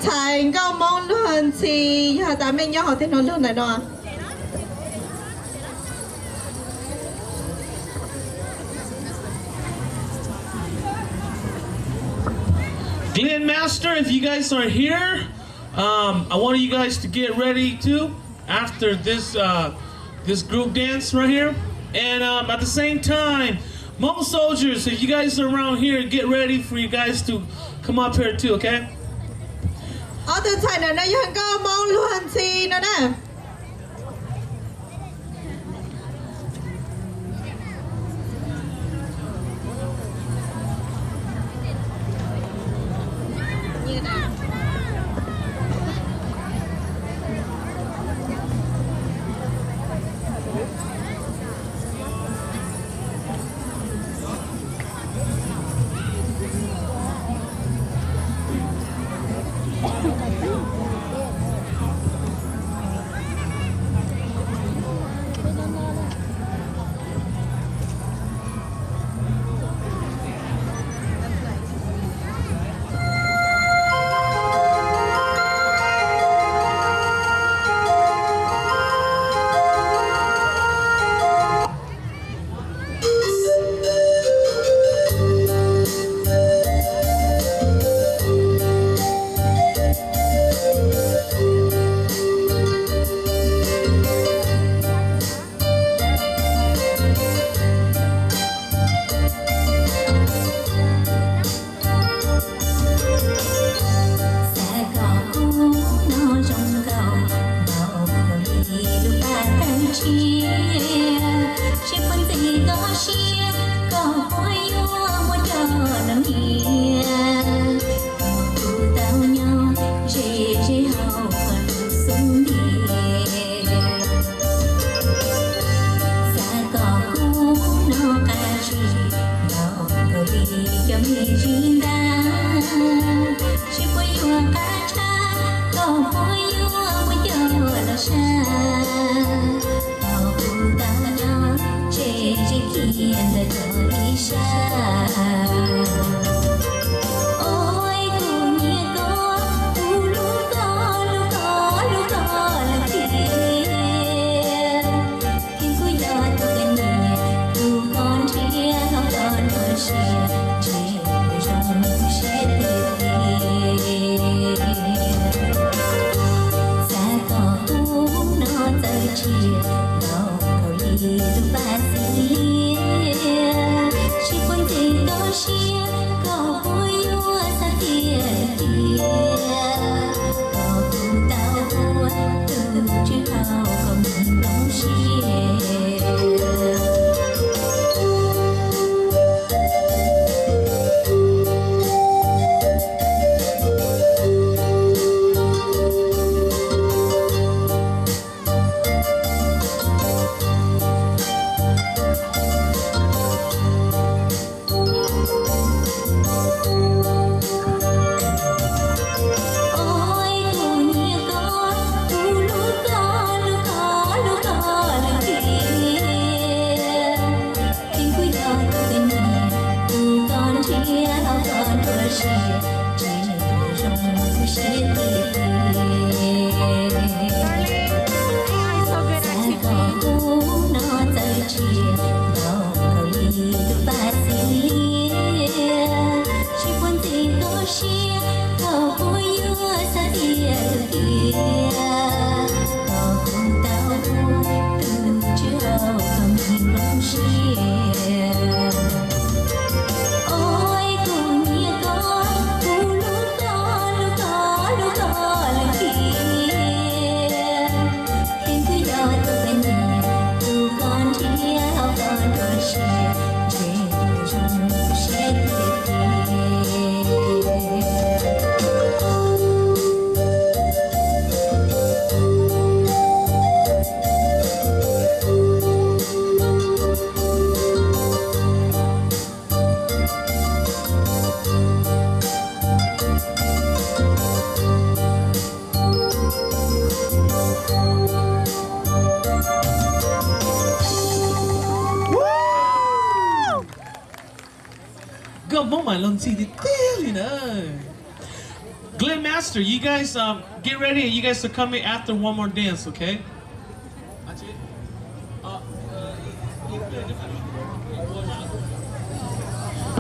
chạy cao mong luôn thì giờ ta mình nhau họ tên nó luôn này đó. Grandmaster, if you guys are here, I want you guys to get ready too after this this group dance right here. And at the same time, Hmong soldiers, if you guys are around here, get ready for you guys to come up here too, okay? Ở từ chạy này nóยังcao mong luôn thì nó nè. Gabong malon si detail, you know. Glen Master, you guys get ready. You guys are coming after one more dance, okay?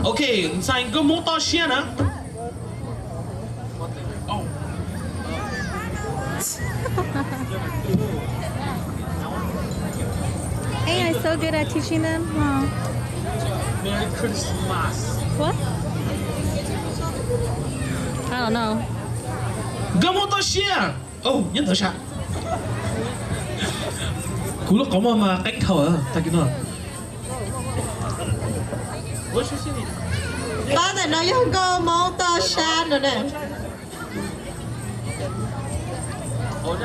Okay, sign go mo to siya na. Oh. Hey, I'm so good at teaching them. Oh. Merry Christmas. What? I don't know. Go mo to siya. Oh, yan to siya. Kulo ko mo mga nkauj tagi no. What's your city? Có thể nói dân cao mong to xa nữa nè. Oh,